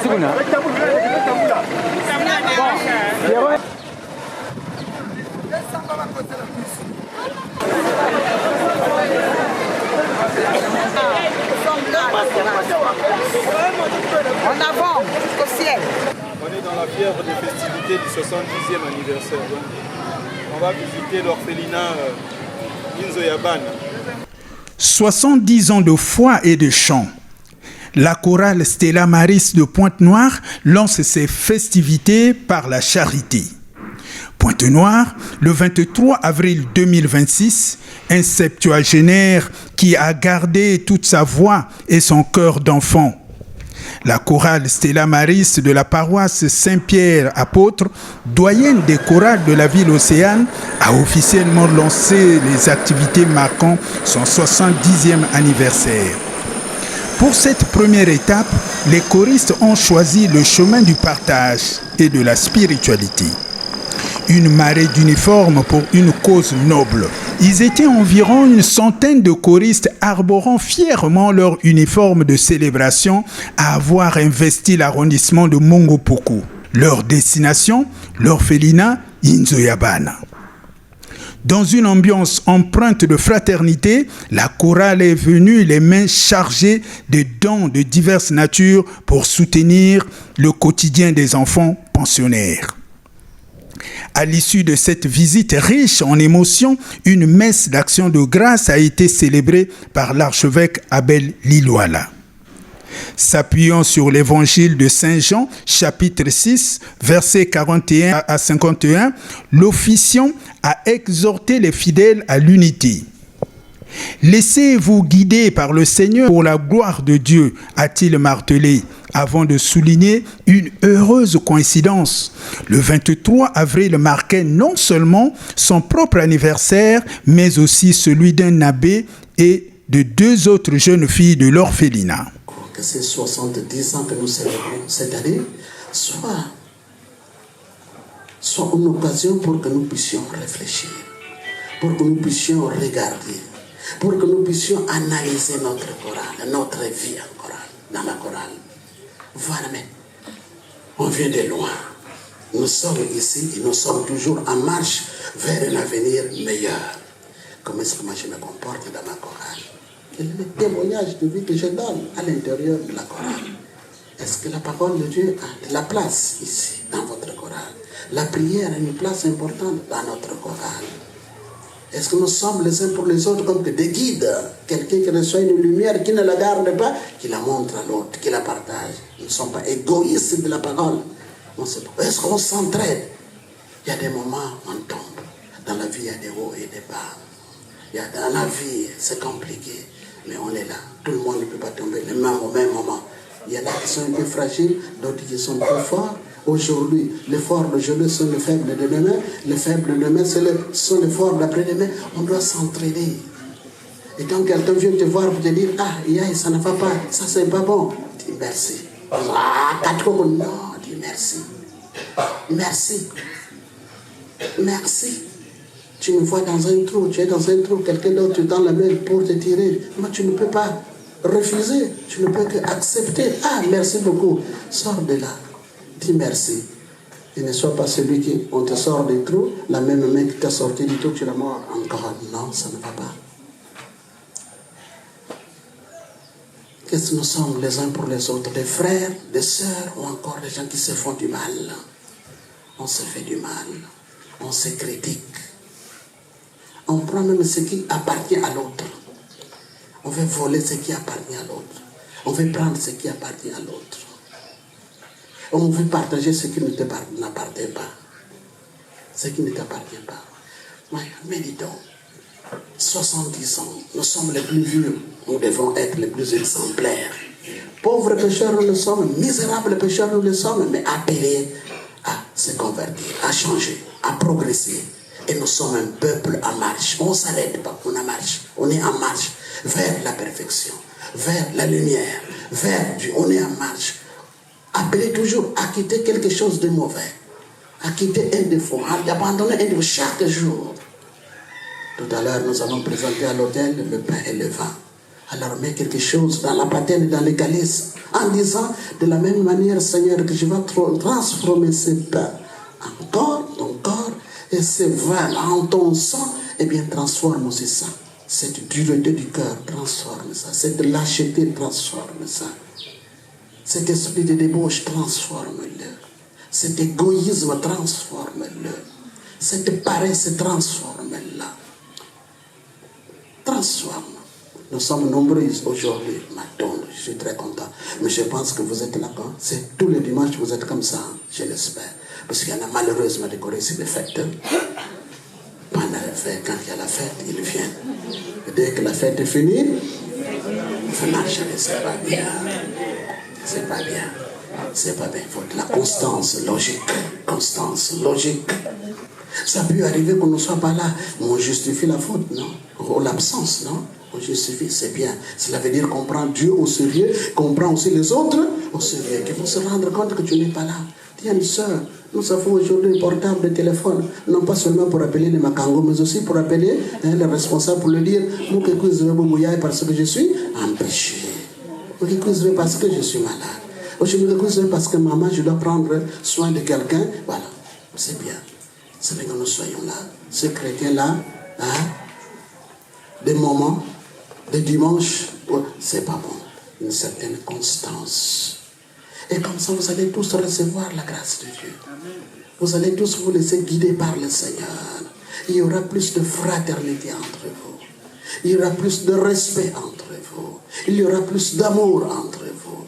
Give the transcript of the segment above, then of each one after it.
En avant, au ciel. On est dans la fièvre des festivités du 70e anniversaire. Donc, on va visiter l'orphelinat Inzoyabana. 70 ans de foi et de chant. La chorale Stella Maris de Pointe-Noire lance ses festivités par la charité. Pointe-Noire, le 23 avril 2026, un septuagénaire qui a gardé toute sa voix et son cœur d'enfant. La chorale Stella Maris de la paroisse Saint-Pierre Apôtre, doyenne des chorales de la ville Océane, a officiellement lancé les activités marquant son 70e anniversaire. Pour cette première étape, les choristes ont choisi le chemin du partage et de la spiritualité. Une marée d'uniformes pour une cause noble. Ils étaient environ une centaine de choristes arborant fièrement leur uniforme de célébration à avoir investi l'arrondissement de Mongopoko. Leur destination, l'orphelinat Inzoyabana. Dans une ambiance empreinte de fraternité, la chorale est venue les mains chargées de dons de diverses natures pour soutenir le quotidien des enfants pensionnaires. À l'issue de cette visite riche en émotions, une messe d'action de grâce a été célébrée par l'archevêque Abel Lilouala. S'appuyant sur l'évangile de Saint Jean, chapitre 6, versets 41 à 51, l'officiant a exhorté les fidèles à l'unité. Laissez-vous guider par le Seigneur pour la gloire de Dieu, a-t-il martelé, avant de souligner une heureuse coïncidence. Le 23 avril marquait non seulement son propre anniversaire, mais aussi celui d'un abbé et de 2 autres jeunes filles de l'orphelinat. Que ces 70 ans que nous célébrons cette année soient une occasion pour que nous puissions réfléchir, pour que nous puissions regarder, pour que nous puissions analyser notre chorale, notre vie en chorale, dans la chorale. Voilà, mais on vient de loin. Nous sommes ici et nous sommes toujours en marche vers un avenir meilleur. Comment est-ce que moi je me comporte dans ma chorale? Quel est le témoignage de vie que je donne à l'intérieur de la chorale? Est-ce que la parole de Dieu a de la place ici, dans votre chorale? La prière a une place importante dans notre chorale. Est-ce que nous sommes les uns pour les autres comme des guides? Quelqu'un qui reçoit une lumière, qui ne la garde pas, qui la montre à l'autre, qui la partage. Nous ne sommes pas égoïstes de la parole. Est-ce qu'on s'entraide? Il y a des moments où on tombe. Dans la vie, il y a des hauts et des bas. Dans la vie, c'est compliqué. Mais on est là. Tout le monde ne peut pas tomber les mains au même moment. Il y en a qui sont un peu fragiles, d'autres qui sont plus forts. Aujourd'hui, les forts d'aujourd'hui sont les faibles de demain. Les faibles de demain sont les forts d'après-demain. On doit s'entraider. Et quand quelqu'un vient te voir pour te dire, ah, ça ne va pas, ça c'est pas bon, dis merci. Non, dis merci. Merci. Merci. Tu me vois dans un trou, tu es dans un trou, quelqu'un d'autre te tend la main pour te tirer. Moi, tu ne peux pas refuser, tu ne peux que accepter. Ah, merci beaucoup. Sors de là. Dis merci. Et ne sois pas celui qui, on te sort du trou, la même main qui t'a sorti du trou, tu la mords encore. Non, ça ne va pas. Qu'est-ce que nous sommes les uns pour les autres? Des frères, des sœurs ou encore des gens qui se font du mal. On se fait du mal. On se critique. On prend même ce qui appartient à l'autre. On veut voler ce qui appartient à l'autre. On veut prendre ce qui appartient à l'autre. On veut partager ce qui ne t'appartient pas. Ce qui ne t'appartient pas. Ouais, méditons. 70 ans, nous sommes les plus vieux. Nous devons être les plus exemplaires. Pauvres pécheurs nous le sommes, misérables pécheurs nous le sommes, mais appelés à se convertir, à changer, à progresser. Et nous sommes un peuple en marche. On ne s'arrête pas, on en marche. On est en marche vers la perfection, vers la lumière, vers Dieu. On est en marche. Appelez toujours à quitter quelque chose de mauvais, à quitter un défaut, à abandonner un défaut chaque jour. Tout à l'heure, nous allons présenter à l'autel le pain et le vin. Alors mets quelque chose dans la patène et dans les calices, en disant, de la même manière, Seigneur, que je vais transformer ce pain en corps, ton corps, et ce vin en ton sang, eh bien transforme aussi ça. Cette dureté du cœur, transforme ça. Cette lâcheté, transforme ça. Cet esprit de débauche, transforme-le. Cet égoïsme, transforme-le. Cette paresse, transforme-la. Transforme. Nous sommes nombreux aujourd'hui, maintenant, je suis très content. Mais je pense que vous êtes là quand c'est tous les dimanches, vous êtes comme ça, je l'espère. Parce qu'il y en a malheureusement des Corées, des fêtes. Pendant la fête, quand il y a la fête, ils viennent. Et dès que la fête est finie, il faut marcher, c'est pas bien. C'est pas bien. C'est pas bien. Il faut de la constance logique. Constance logique. Ça peut arriver qu'on ne soit pas là. On justifie la faute, non? Ou l'absence, non? On justifie, c'est bien. Cela veut dire qu'on prend Dieu au sérieux, qu'on prend aussi les autres au sérieux, qu'ils vont se rendre compte que tu n'es pas là. Tiens, une soeur, nous avons aujourd'hui un portable de téléphone, non pas seulement pour appeler les Makango, mais aussi pour appeler les responsables pour leur dire, moi, je vais parce que je suis empêché. Moi, je vais parce que je suis malade. Aujourd'hui, je vais parce que maman, je dois prendre soin de quelqu'un. Voilà, c'est bien. C'est bien que nous soyons là. Ces chrétiens-là, hein, des moments, des dimanches, c'est pas bon. Une certaine constance. Et comme ça, vous allez tous recevoir la grâce de Dieu. Vous allez tous vous laisser guider par le Seigneur. Il y aura plus de fraternité entre vous. Il y aura plus de respect entre vous. Il y aura plus d'amour entre vous.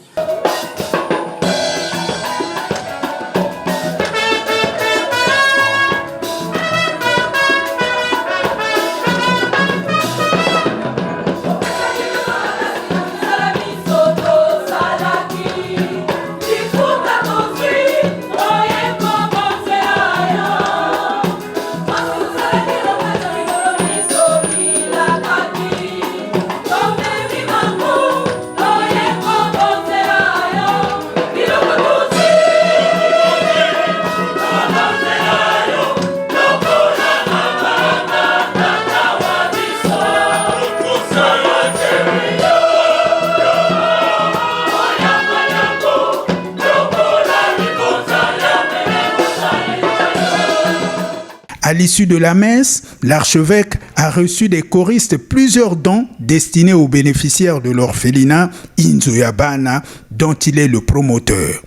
À l'issue de la messe, l'archevêque a reçu des choristes plusieurs dons destinés aux bénéficiaires de l'orphelinat Inzoyabana, dont il est le promoteur.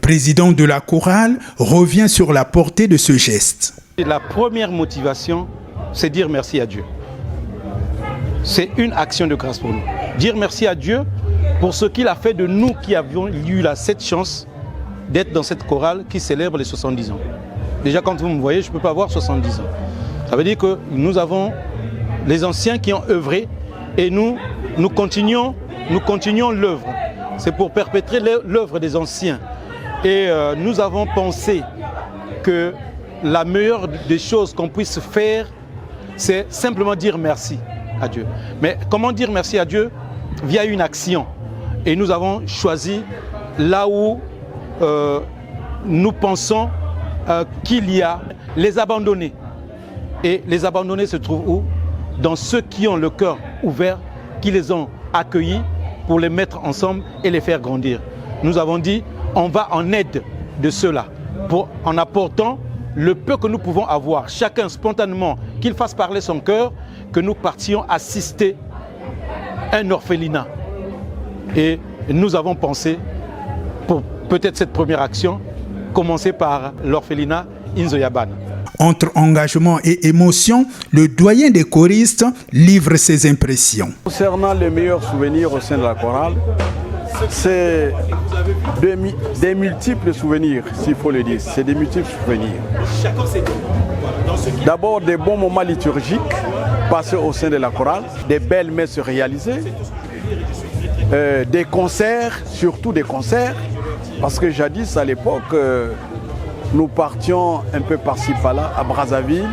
président de la chorale revient sur la portée de ce geste. La première motivation, c'est dire merci à Dieu. C'est une action de grâce pour nous. Dire merci à Dieu pour ce qu'il a fait de nous qui avions eu cette chance d'être dans cette chorale qui célèbre les 70 ans. Déjà, quand vous me voyez, je ne peux pas avoir 70 ans. Ça veut dire que nous avons les anciens qui ont œuvré et nous continuons l'œuvre. C'est pour perpétrer l'œuvre des anciens. Et nous avons pensé que la meilleure des choses qu'on puisse faire, c'est simplement dire merci à Dieu. Mais comment dire merci à Dieu? Via une action. Et nous avons choisi là où nous pensons qu'il y a les abandonnés. Et les abandonnés se trouvent où? Dans ceux qui ont le cœur ouvert, qui les ont accueillis pour les mettre ensemble et les faire grandir. Nous avons dit, on va en aide de ceux-là, en apportant le peu que nous pouvons avoir, chacun spontanément, qu'il fasse parler son cœur, que nous partions assister un orphelinat. Et nous avons pensé, pour peut-être cette première action, commencer par l'orphelinat Inzoyaban. Entre engagement et émotion, le doyen des choristes livre ses impressions. Concernant les meilleurs souvenirs au sein de la chorale, c'est des multiples souvenirs, s'il faut le dire. C'est des multiples souvenirs. D'abord, des bons moments liturgiques passés au sein de la chorale, des belles messes réalisées, des concerts, surtout des concerts, parce que jadis, à l'époque, nous partions un peu par-ci par-là, à Brazzaville.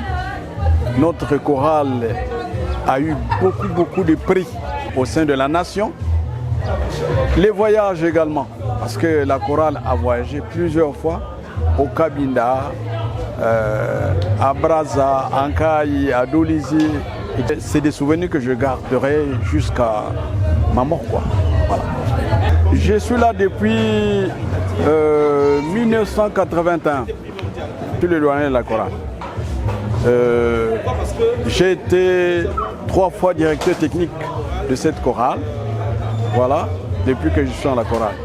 Notre chorale a eu beaucoup de prix au sein de la nation. Les voyages également, parce que la chorale a voyagé plusieurs fois au Cabinda, à Brazza, à Nkayi, à Dolisie. C'est des souvenirs que je garderai jusqu'à ma mort, quoi. Voilà. Je suis là depuis 1981. Je suis le doyen de la chorale. J'ai été 3 fois directeur technique de cette chorale. Voilà, depuis que je suis dans la chorale.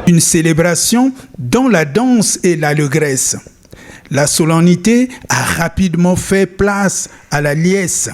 Une célébration dont la danse et l'allégresse. La solennité a rapidement fait place à la liesse.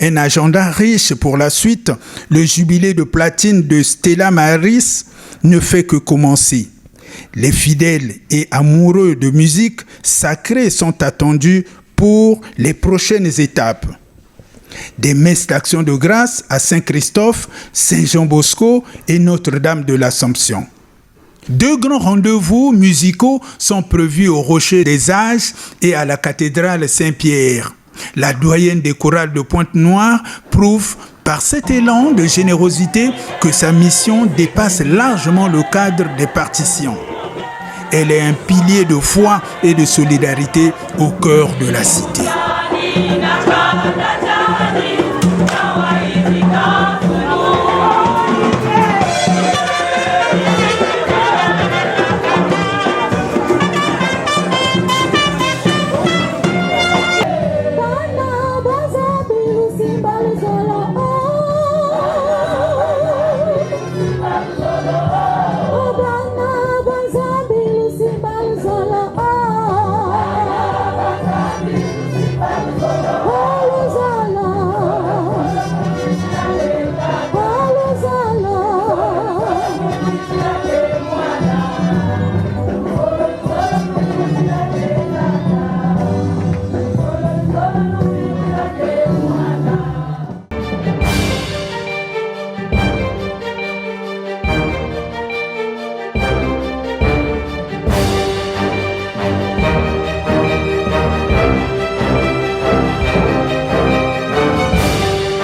Un agenda riche pour la suite, le jubilé de platine de Stella Maris ne fait que commencer. Les fidèles et amoureux de musique sacrée sont attendus pour les prochaines étapes. Des messes d'action de grâce à Saint-Christophe, Saint-Jean-Bosco et Notre-Dame de l'Assomption. 2 grands rendez-vous musicaux sont prévus au Rocher des Âges et à la cathédrale Saint-Pierre. La doyenne des chorales de Pointe-Noire prouve par cet élan de générosité que sa mission dépasse largement le cadre des partitions. Elle est un pilier de foi et de solidarité au cœur de la cité.